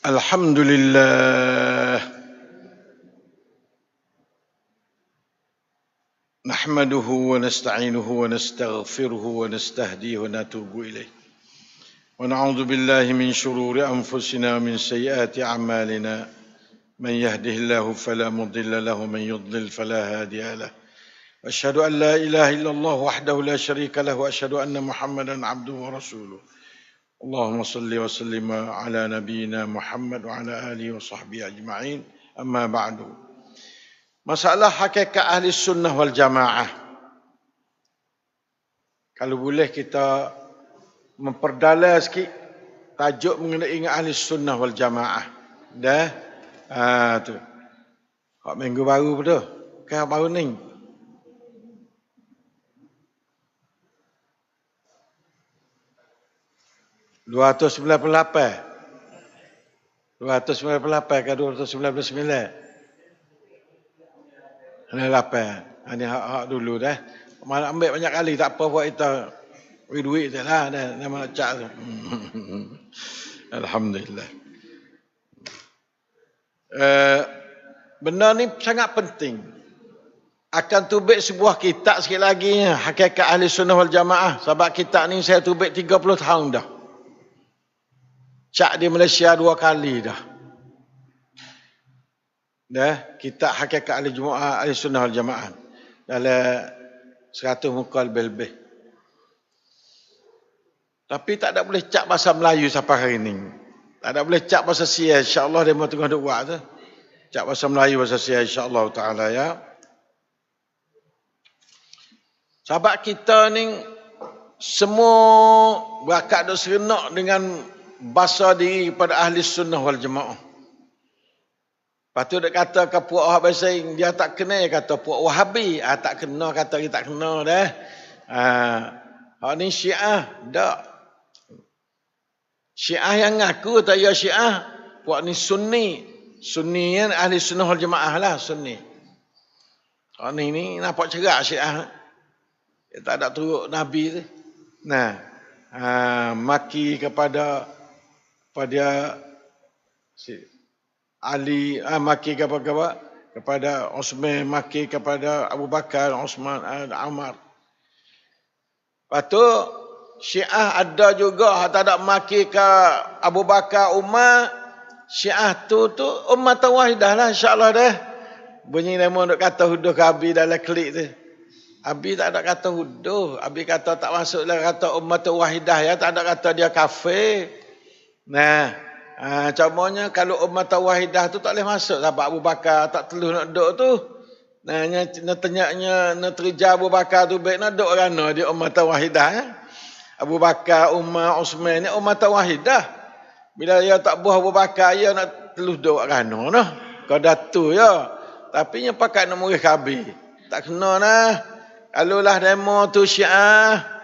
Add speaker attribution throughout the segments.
Speaker 1: الحمد لله نحمده ونستعينه ونستغفره ونستهديه ونتوب إليه ونعوذ بالله من شرور أنفسنا ومن سيئات أعمالنا من يهده الله فلا مضل له ومن يضلل فلا هادي له أشهد أن لا إله إلا الله وحده لا شريك له وأشهد أن محمدا عبده ورسوله اللهم صل وسلم على نبينا محمد وعلى آله وصحبه أجمعين أما بعد. Masalah hakikat ahli sunnah wal jamaah. Kalau boleh kita memperdalam sikit tajuk mengenai ahli sunnah wal jamaah. Dah? Tu. Hak minggu baru betul. Kan baru ni. $298 ke 299? 8. Ini hak dulu dah. Malah ambil banyak kali tak apa buat kita duit je lah dah nama nak cak tu. Alhamdulillah. Benda ni sangat penting. Akan tubik sebuah kitab sikit lagi hakikat ahli sunnah wal jamaah. Sebab kitab ni saya tubik 30 tahun dah. Cak di Malaysia 2 kali dah. Kitab hakikat ahli sunnah wal jamaah. Dalam 100 muka lebih-lebih. Tapi tak ada boleh cak bahasa Melayu sampai hari ini. Tak ada boleh cak bahasa Sia. InsyaAllah dia mau tengah duk buat tu. Cak bahasa Melayu, bahasa Sia insyaAllah ta'ala ya. Sahabat kita ni semua berakat duk serenak dengan bahasa diri pada ahli sunnah wal jamaah. Lepas tu dia kata ke puak Wahab Basaing, dia tak kena, dia kata puak Wahabi. Tak kena, kata dia tak kena dah. Hak ni Syiah, tak. Syiah yang ngaku tak ya Syiah. Puak ni Sunni. Sunni kan ahli sunnah wal jamaah lah, Sunni. Hak ni nampak cerak Syiah. Dia tak ada turut Nabi tu. Maki kepada Ali, maki kepada Osman, maki kepada Abu Bakar, Osman, Umar. Lepas tu Syiah ada juga tak ada maki ke Abu Bakar, Umar. Syiah tu umat wahidah lah insya-Allah dah. Bunyi nama nak kata huduh ke Abi dalam klik tu. Abi tak ada kata huduh, Abi kata tak masuklah kata umat wahidah ya, tak ada kata dia kafir. Contohnya kalau umat wahidah tu tak boleh masuk sebab Abu Bakar tak telus nak duduk tu. Nak terja Abu Bakar tu baik nak duduk kerana dia umat wahidah ya. Abu Bakar, Umar, Osman ni umat wahidah. Bila dia tak buah Abu Bakar dia nak telus duduk kerana noh. Kau datu ya. Tapi nya pakat nak murid Abi. Tak kena lah. Kalau lah demo tu Syiah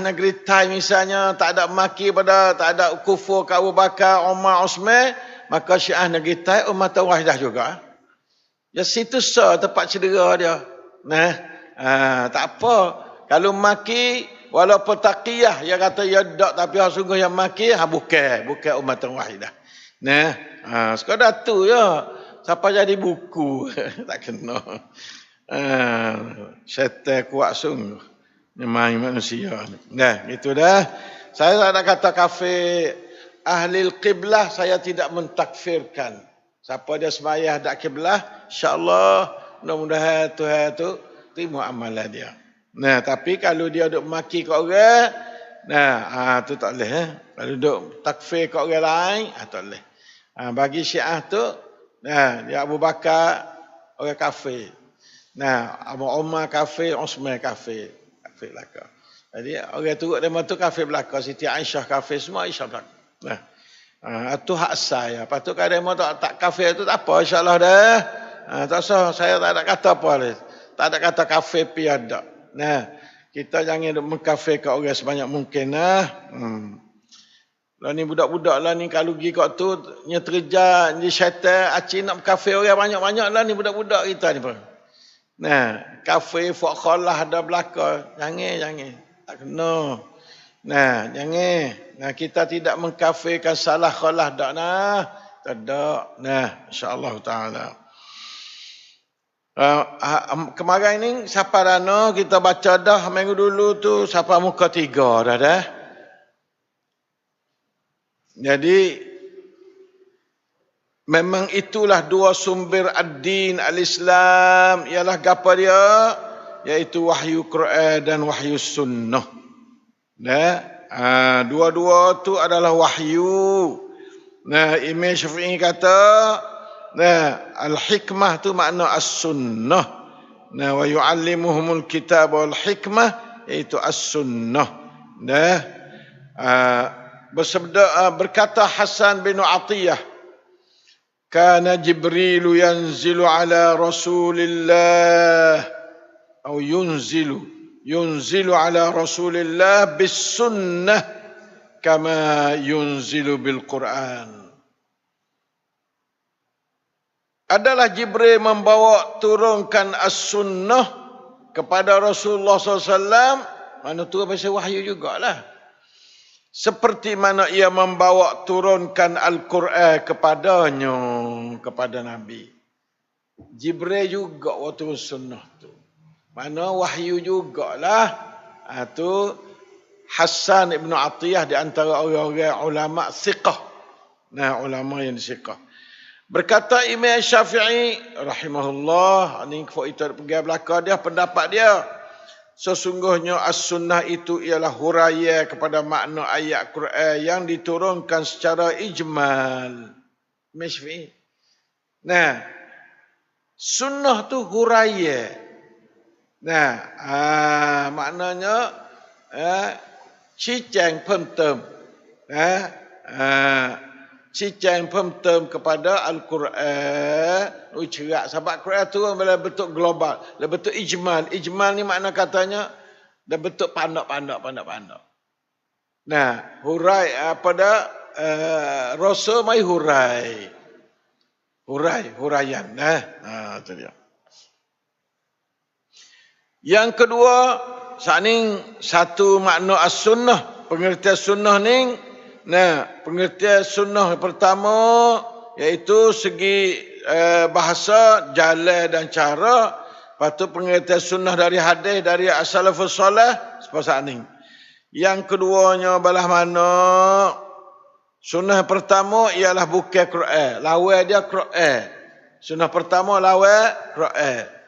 Speaker 1: negeri Thai misalnya tak ada maki pada, tak ada kufur ke Abu Bakar, Umar, Osman, maka Syiah negeri Thai umat wahidah juga. Ya situ tempat cedera dia. Tak apa. Kalau maki walaupun taqiyah dia kata ya dak tapi sungguh yang maki bukan umat wahidah. Sekadar tu ya. Siapa jadi buku tak kena. Syaitan kuat sungguh. Memang manusia. Itu dah. Saya tak ada kata kafir ahli qiblah, saya tidak mentakfirkan. Siapa dia sembahyang tak kiblah, insya-Allah mudah-mudahan Tuhan tu terima amalan dia. Tapi kalau dia duk maki kat orang, tu tak boleh. Kalau duk takfir kat orang lain, tak boleh. Bagi Syiah tu, dia Abu Bakar orang kafir. Abu Umar kafir, Osman kafir. Kafir belaka. Jadi orang turut demo tu kafir belaka. Siti Aisyah kafir, semua Aisyah belaka. Itu hak saya. Lepas tu kalau demo tak kafir tu tak apa insya-Allah dah. Tak usah, saya tak ada kata apa lagi. Tak ada kata kafir pi ada. Kita jangan mengkafirkan orang sebanyak mungkin lah. Lah ni budak-budak lah ni kalau pergi kat tu nya terja ni syaitan acik nak kafir orang banyak-banyak lah ni budak-budak kita ni pun. Kafir, fakhalah ada belaka. Jangan. Tak kena. Nah, jangan. Nah, kita tidak mengkafirkan salah khalah dak nah. Tak. Nah, insya-Allah taala. Kemarin ni siapa rano kita baca dah minggu dulu tu siapa muka 3 dah. Jadi memang itulah dua sumber ad-din al-Islam ialah gapo dia, iaitu wahyu Quran dan wahyu sunnah. Nah, dua-dua tu adalah wahyu. Nah, Imam Syafi'i kata, nah, al-hikmah tu makna as-sunnah. Nah, wa yu'allimuhumul kitab wal hikmah iaitu as-sunnah. Nah, berkata Hasan bin Atiyah, kana Jibril yanzilu ala Rasulillah atau yunzilu ala Rasulillah bis sunnah kama yunzilu bil Quran. Adalah Jibril membawa turunkan as-sunnah kepada Rasulullah SAW. Mana tu bahasa wahyu jugalah. Seperti mana ia membawa turunkan Al-Quran kepadanya, kepada Nabi. Jibril juga waktu sunnah tu. Mana wahyu jugalah. Tu Hasan ibn Atiyah di antara orang-orang ulama thiqah. Nah, ulama yang thiqah. Berkata Imam Syafi'i rahimahullah, ini kita pergi belakang dia, pendapat dia, sesungguhnya as-sunnah itu ialah huraian kepada makna ayat Quran yang diturunkan secara ijmal. Imam Syafi'i. Nah, sunnah tu huraian. Nah, maknanya cicang pemtem. Cicang pemtem kepada Al-Quran. Cerak. Sebab Quran tu dalam bentuk global. Dalam bentuk ijmal. Ijmal ni makna katanya dalam bentuk pandak. Nah, hurai pada rasa mai hurai. Huraian. Itu dia. Yang kedua, satu makna as-sunnah. Pengertian sunnah ni, pengertian sunnah pertama iaitu segi bahasa, jalan dan cara. Lepas tu pengertian sunnah dari hadis dari as-salafus salih seperti ni. Yang keduanya balah mana? Sunnah pertama ialah bukan Quran, lawan dia Quran. Sunnah pertama lawan Quran.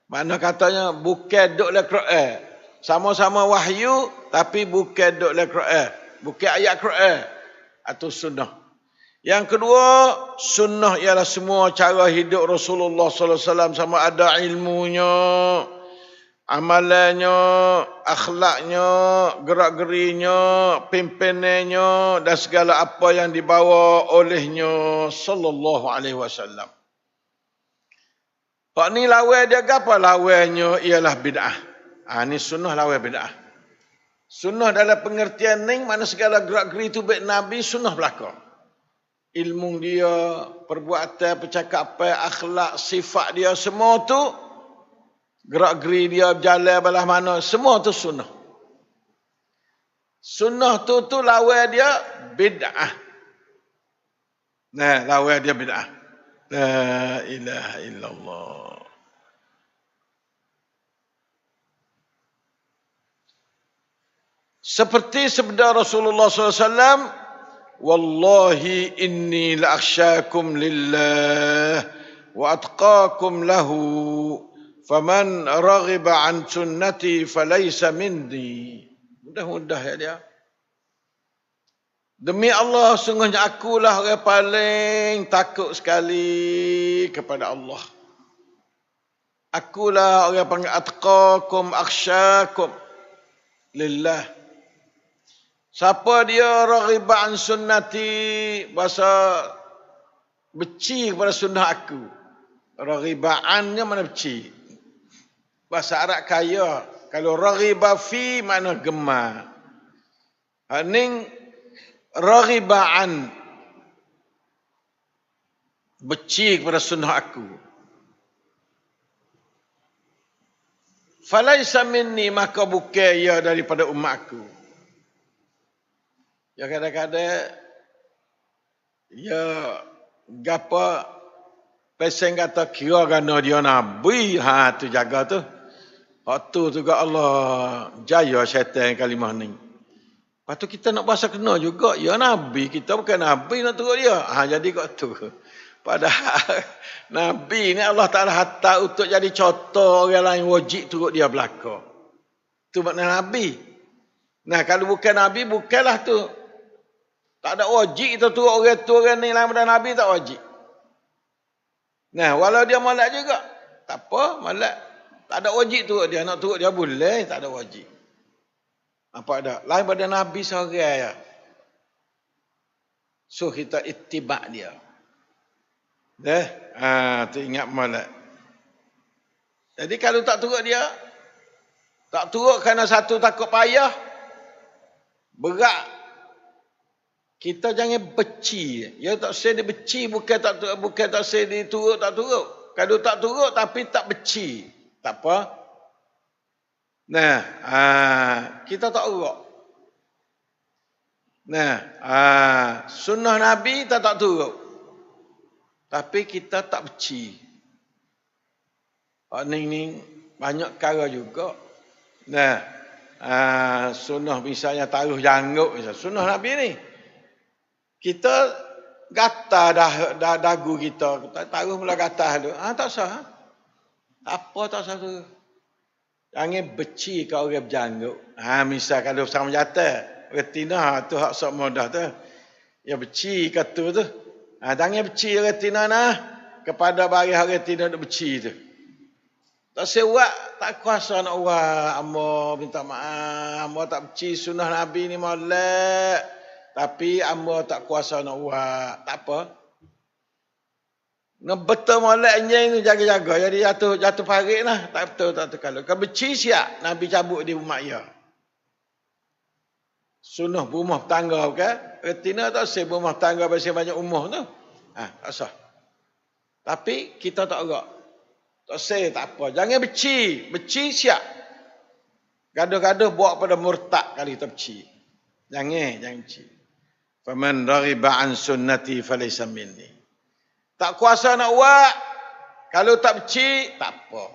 Speaker 1: Makna katanya bukan duk le Quran. Sama-sama wahyu tapi bukan duk le Quran. Bukan ayat Quran atau sunnah. Yang kedua, sunnah ialah semua cara hidup Rasulullah sallallahu alaihi wasallam, sama ada ilmunya, amalannya, akhlaknya, gerak-gerinya, pimpinannya dan segala apa yang dibawa olehnya sallallahu alaihi wasallam. Pak ni lawan dia apa? Lawannya ialah bid'ah. Ni sunnah lawan bid'ah. Sunnah dalam pengertian ni mana segala gerak-geri itu baik Nabi, sunnah belaka. Ilmu dia, perbuatan, percakapan, akhlak, sifat dia, semua tu gerak-geri dia, berjalan belah mana, semua tu sunnah. Sunnah tu lawan dia bid'ah. Nah, lawan dia bid'ah. La ilaha illallah. Seperti sabda Rasulullah SAW, wallahi inni la'akhsyakum lillah wa atqakum lahu faman raghiba an sunnati falaysa minni. Mudah-mudah ya dia. Demi Allah, sungguhnya akulah orang paling takut sekali kepada Allah. Akulah orang panggil atqakum akhsyakum lillah. Siapa dia raghiba an sunnati, bahasa benci kepada sunnah aku. Raghiba annya mana benci. Bahasa Arab kaya. Kalau raghiba fi mana gemar. Ning raghiba an, benci kepada sunnah aku. Falaisa minni, maka bukan ia daripada umat aku. Ya kadang-kadang ya gapo pesen kata kira kerana dia nabi, tu jaga tu. Hak tu juga Allah jaya syaitan kalimah ni. Lepas tu kita nak bahasa kena juga, ya nabi, kita bukan nabi nak turut dia. Jadi kat tu. Padahal nabi ni Allah Taala hantar untuk jadi contoh orang lain wajib turut dia belaka. Tu makna nabi. Nah, kalau bukan nabi bukanlah tu. Tak ada wajib kita turut orang ni lain daripada nabi, tak wajib. Nah, walau dia malak juga, tak apa, malak. Tak ada wajib turut dia, nak turut dia boleh, tak ada wajib. Apa ada? Lain pada nabi seorang ya. So kita ittiba' dia. Tu ingat malak. Jadi kalau tak turut dia, tak turut kerana satu takut payah, berat. Kita jangan beci. Ya tak saya dibeci, bukan tak saya diturut, tak turut. Kalau tak turut tapi tak beci, tak apa. Nah, kita tak urut. Nah, sunnah Nabi kita tak turut. Tapi kita tak beci. Ni banyak cara juga. Nah, sunnah misalnya taruh janggut, misalnya sunnah Nabi ni. Kita gatal dah dagu kita taruh mula gatal tu. Tak sah. Apa tak sah tu? Jangan beci ke orang berjanggut. Misal kalau sama jatuh, retina tu hak sok mudah tu. Ya beci kat tu. Jangan beci retina nah kepada bagi hak retina duk beci tu. Tak sewak, tak kuasa nak buat. Amba minta maaf, amba tak beci sunnah Nabi ni molek. Tapi amba tak kuasa nak buat. Tak apa. Nak betul molek anjing tu jaga-jaga. Jadi jatuh parik lah. Tak betul, tak betul. Kalau beci siap, Nabi cabut di rumah ia. Sunnah berumah tangga kan? Retina tak sah berumah tangga pasal banyak umur tu. Tak sah. Tapi kita tak agak. Tak sah, tak apa. Jangan beci. Beci siap. Gaduh-gaduh buat pada murtad kali kita beci. Jangan beci. Faman raghiba an sunnati falaysa minni. Tak kuasa nak buat. Kalau tak beci, tak apa.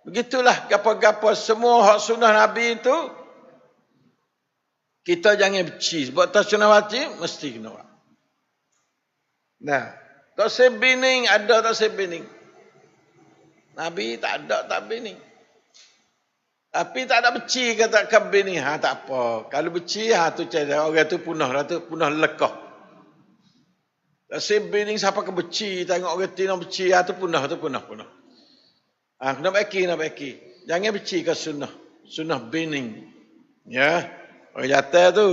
Speaker 1: Begitulah gapo-gapo semua hak sunnah Nabi itu. Kita jangan beci. Sebab tak sunnah wajib, mesti kena buat. Nah, tak sebining, ada tak sebining. Nabi tak ada, tak bining. Tapi tak ada beci kata kabin ni. Tak apa. Kalau beci, tu cara orang tu punah lah tu. Punah lekah. Tak sebining siapa ke beci. Tengok orang tina beci. Tu punah. Kena baiki. Jangan beci ke sunnah. Sunnah bining. Ya. Orang jatuh tu.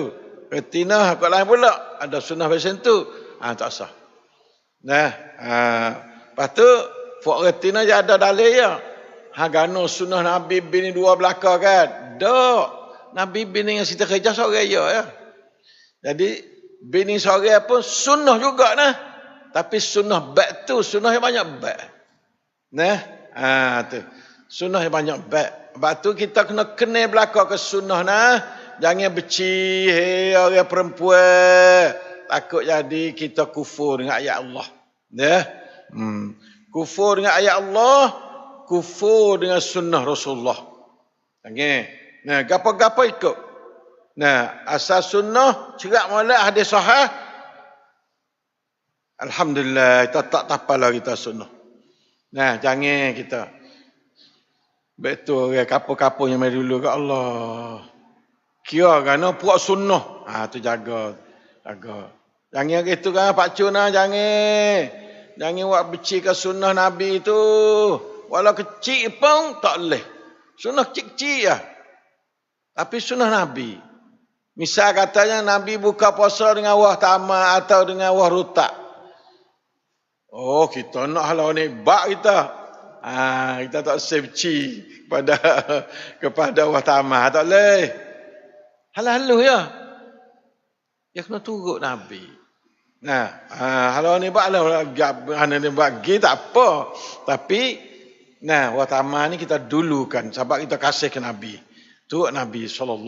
Speaker 1: Retina, kot lain pula. Ada sunnah macam tu. Tak sah. Nah. Lepas tu, fok retina je ada dalil ya. Gano sunnah Nabi bini dua belakang kan? Tak. Nabi bini yang kita kerja seorang ya. Jadi bini seorang pun sunnah juga nah. Tapi sunnah baik tu sunnah yang banyak baik. Nah, tu. Sunnah yang banyak baik. Sebab tu kita kena belakang ke sunnah nah. Jangan beci orang perempuan. Takut jadi kita kufur dengan ayat Allah. Ya. Kufur dengan ayat Allah. Kufur dengan sunnah Rasulullah. Okay. Nah, gapa-gapa ikut. Nah, asal sunnah cerak molek hadis sahih. Alhamdulillah, kita tak tapalah kita sunnah. Nah, jangan kita betul orang kapur-kapur yang mari dulu ke Allah. Kira kerana puak sunnah. Tu jaga. Jangan gitu kan Pak Cun jangan. Jangan buat beci ke sunnah Nabi itu. Walau kecil pun tak boleh. Sunnah kecil-kecil lah. Tapi sunnah Nabi. Misal katanya Nabi buka puasa dengan wah tamat atau dengan wah rutak. Oh, kita nak halau ni bak kita. Kita tak sebeci kepada wah tamat. Tak boleh. Halau-halau ya. Ya kena turut Nabi. Nah, halau ni bak lah. Hanya ni bagi tak apa. Tapi nah, watama ni kita dulukan sebab kita kasih ke Nabi. Tu Nabi SAW.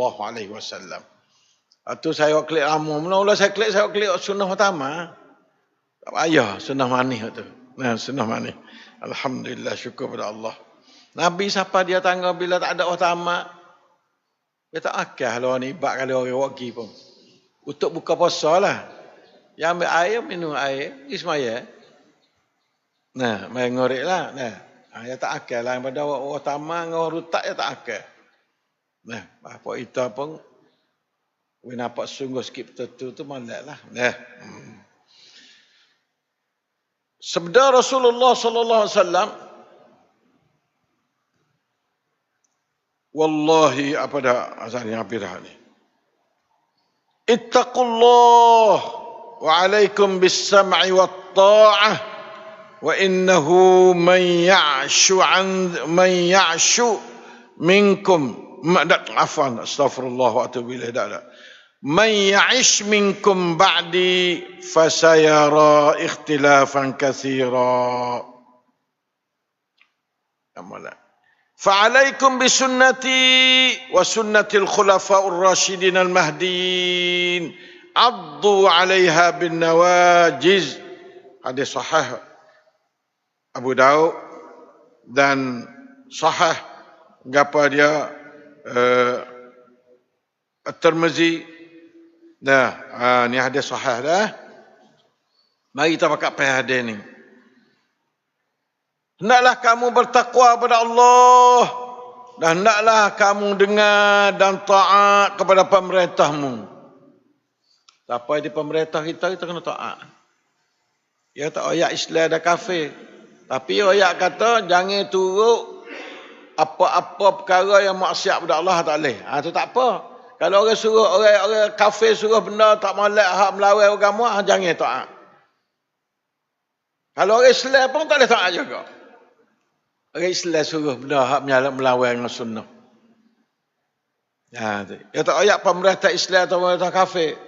Speaker 1: Itu saya klik lama. Mula-mula saya klik sunnah pertama. Tak payah sunnah manis tu. Nah, sunnah manis. Alhamdulillah, syukur pada Allah. Nabi siapa dia tangga bila tak ada utama. Dia tak akal kalau ni ibak kalau orang wagi pun. Untuk buka puasa lah. Yang ambil air, minum air, ismaya. Nah, main ngorek lah. Nah, dia tak akal lah. Pada utama dengan orang rutak, dia tak akal. Nah, apa itu pun, we nampak sungguh sikit betul tu malak lah. Nah. Sabda Rasulullah sallallahu alaihi wasallam, wallahi apa dah azan yang habis dah ni. Ittaqullah wa alaikum bis sam'i wat ta'ah wa innahu man ya'shu minkum afwan astaghfirullah wa atubu ilaih dak. Man ya'ish minkum ba'di fasayara ikhtilafan katsira. Amala. Fa'alaikum bisunnati wa sunnatil khulafa'ur rasyidin al-mahdiyyin. Addu 'alaiha bin nawajiz. Hadis sahih Abu Daud dan sahih apa dia At-Tirmizi. Nah, ni hadis sahih dah. Mari kita pakai hadis ni. Hendaklah kamu bertakwa kepada Allah dan hendaklah kamu dengar dan taat kepada pemerintahmu. Siapa di pemerintah kita kena taat. Ya tak ayat Islam dan kafir. Tapi ayat kata jangan turut apa-apa perkara yang maksiat kepada Allah tak boleh. Itu tak apa. Kalau orang suruh orang kafir suruh benda tak molek hak melawan agama, jangan taat. Kalau orang Islam pun tak boleh taat juga. Orang Islam suruh benda hak melawan dengan sunnah. Ya tak ayat pemerintah Islam atau pemerintah kafir.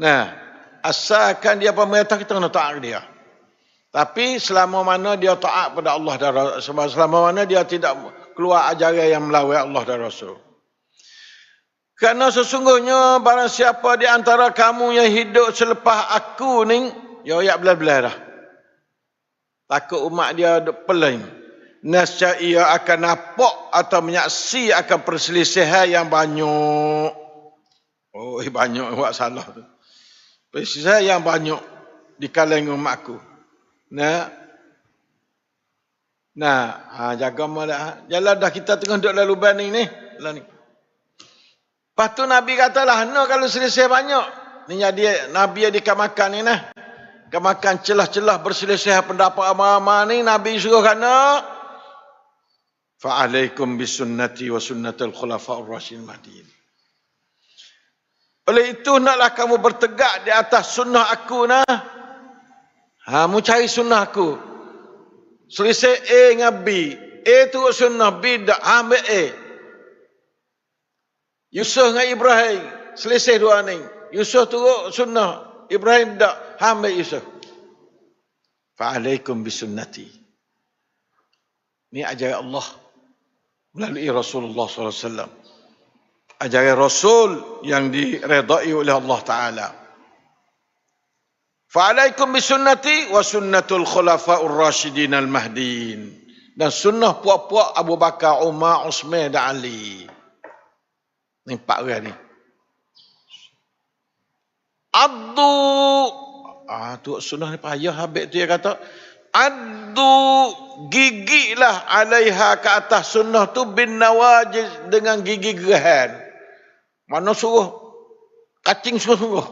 Speaker 1: Nah, asalkan dia pemerintah kita kena taat dia. Tapi selama mana dia taat pada Allah dan Rasul, selama mana dia tidak keluar ajaran yang melawan Allah dan Rasul. Kerana sesungguhnya barang siapa di antara kamu yang hidup selepas aku ni, ya ayat belah-belah dah. Takut umat dia peling. Nescaya ia akan nampak atau menyaksi akan perselisihan yang banyak. Oh, banyak buat salah tu. Perselisihan yang banyak di kalangan umatku. Jaga malah. Jalan dah kita tengah duduk lalu banding ni. Lah ni. Lepas tu Nabi katalah, kalau selisih banyak. Ni dia Nabi yang dikamakan ni nah. Kamakan celah-celah berselisih pendapat ama-ama ni Nabi suruh kena fa'alaikum bisunnati wa sunnatul khulafa'ur rasyidin mahdiyyin. Oleh itu naklah kamu bertegak di atas sunnah aku nah. Mu cari sunnah aku. Selisih A dengan B. A tu sunnah, B tak ambil A. Yusuf dengan Ibrahim, selisih dua ni. Yusuf turut sunnah, Ibrahim tak, ambil Yusuf. Fa'alaikum bisunnati. Ini ajaran Allah melalui Rasulullah SAW. Ajaran Rasul yang diredai oleh Allah Ta'ala. Fa'alaikum bisunnati wa sunnatul khulafa'ur rasyidin al-mahdiyyin. Dan sunnah puak-puak Abu Bakar, Umar, Uthman dan Ali. Ni 4 orang ni. Addu. Tu sunnah ni payah habis tu dia kata. Addu gigilah alaiha ke atas sunnah tu bin nawajiz dengan gigi gerahan. Mana suruh kacing sungguh-sungguh.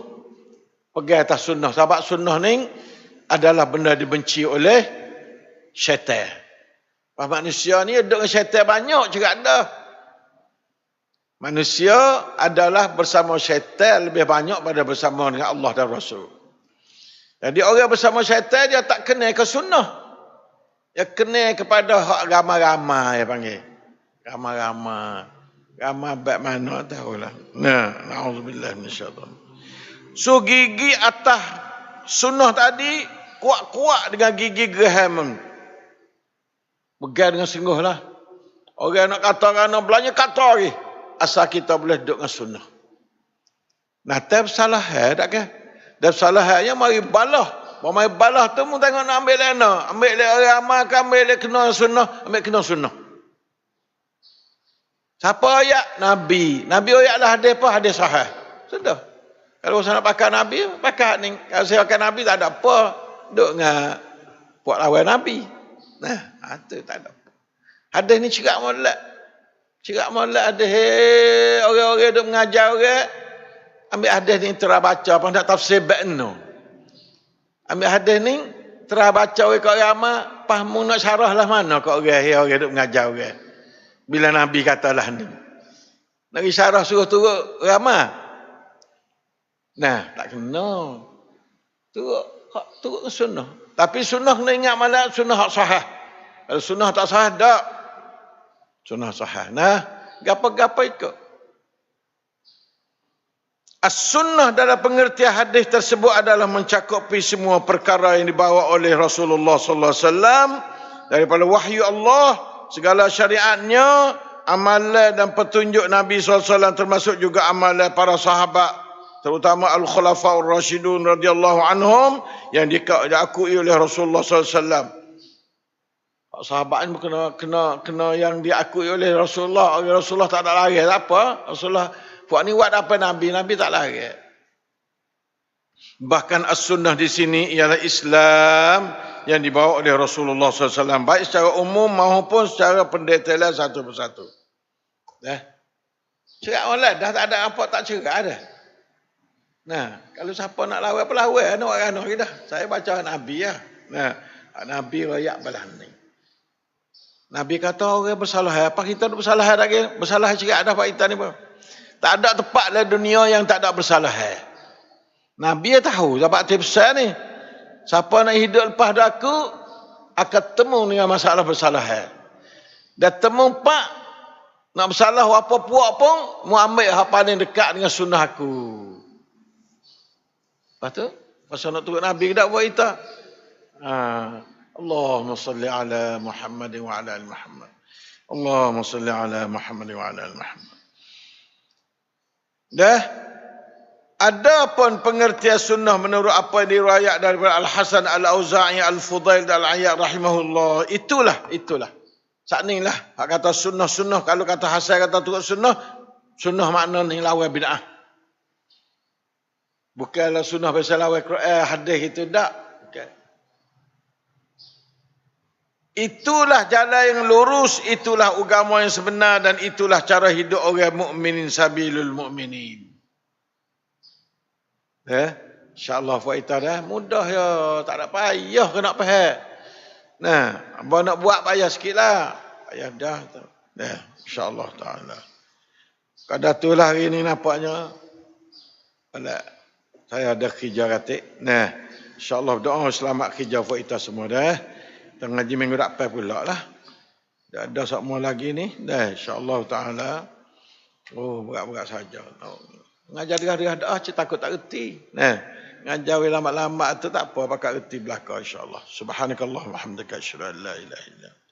Speaker 1: Pergi atas sunnah. Sebab sunnah ni adalah benda dibenci oleh syaitan. Manusia ni duduk dengan syaitan banyak juga ada. Manusia adalah bersama syaitan lebih banyak pada bersama dengan Allah dan Rasul. Jadi orang bersama syaitan dia tak kena ke sunnah. Dia kena kepada hak ramah-ramah dia panggil. Ramah-ramah. Ramah baik mana tahulah. Na'udzubillah minasyaitan. So gigi atas sunnah tadi kuat-kuat dengan gigi geraham. Pegang dengan sungguh lah. Orang nak kata kerana belanja kata lagi. asal kita boleh duduk dengan sunnah. Nah, tak salah tak ke? Dan salahnya mari balah. Mari balah tu mu tengok nak ambil lena. Ambil le orang amal ke ambil le kena sunnah, ambil kena sunnah. Siapa ayat? Nabi. Nabi ayatlah hadis apa? Hadis sahih. Sudah. Kalau saya nak pakai Nabi, pakai ni. Kalau saya pakai Nabi tak ada apa. Duduk dengan buat lawan Nabi. Nah, itu tak ada apa. Hadis ni cerak molek. Cerak molek hadis orang-orang duk mengajar orang. Ambil hadis ni terah baca apa nak tafsir ba'no. Ambil hadis ni terah baca orang kat ramai, faham nak syarah lah mana kat orang duk mengajar orang. Bila Nabi katalah ni. Nak syarah suruh turut ramai. Nah, tak kena. Turut sunnah. Tapi sunnah kena ingat mana sunnah hak sahih. Kalau sunnah tak sahih tak. Sunnah sahih. Nah, gapa-gapa ikut. As-sunnah dalam pengertian hadis tersebut adalah mencakupi semua perkara yang dibawa oleh Rasulullah sallallahu alaihi wasallam daripada wahyu Allah, segala syariatnya, amalan dan petunjuk Nabi sallallahu alaihi wasallam, termasuk juga amalan para sahabat, terutama al-khulafaur rasyidun radhiyallahu anhum yang diakui oleh Rasulullah sallallahu alaihi wasallam. Sahabat ni kena yang diakui oleh Rasulullah. Rasulullah tak ada lari, tak apa. Rasulullah buat ni buat apa Nabi tak lari. Bahkan as-sunnah di sini ialah Islam yang dibawa oleh Rasulullah SAW, baik secara umum maupun secara pendetailan satu persatu. Cerak orang dah tak ada apa tak cerak dah. Nah, kalau siapa nak lawan apa lawan, nak orang dah. Saya baca Nabi ya. Nah, Nabi royak balah ni. Nabi kata orang bersalah, apa kita bersalah lagi? Bersalah cerak dah pak kita ni pun. Tak ada tempat dalam dunia yang tak ada bersalah. Nabi tahu dapat tips ni. Siapa nak hidup lepas aku akan temu dengan masalah bersalah. Dan temu pak nak bersalah apa puak pun mu ambil hak paling dekat dengan sunnah aku. Lepas tu pasal nak turut Nabi dak buat kita. Allahumma salli ala Muhammad wa ala ali Muhammad. Allahumma salli ala Muhammad wa ala ali Muhammad. Dah ada pun pengertian sunnah menurut apa yang diriwayat daripada Al-Hasan Al-Auza'i Al-Fudail dan Al-Ayyad rahimahullah. Itulah. Saknilah hak kata sunnah. Kalau kata Hasan kata turut sunnah makna ni lawan bid'ah. Bukanlah sunnah biasa lawan Quran, hadis itu tak. Okay. Itulah jalan yang lurus, itulah agama yang sebenar dan itulah cara hidup orang mukminin, sabilul mukminin. InsyaAllah faedah dah. Mudah ya, tak ada payah ke nak faham. Nah, abang nak buat payah sikitlah. Payah dah. InsyaAllah ta'ala. Kadang itulah hari ni nampaknya. Saya ada kerja katik. Nah, InsyaAllah doa selamat kerja faedah semua dah. Kita ngaji minggu depan pula lah. Dah ada semua lagi ni. Dah insyaAllah ta'ala. Oh, berat-berat saja. Ngajar dia dah takut tak reti. Nah, ngajar lambat-lambat tu tak apa, pakai reti belaka insya-Allah. Subhanakallahumma hamdaka asyhadu an la ilaha illa anta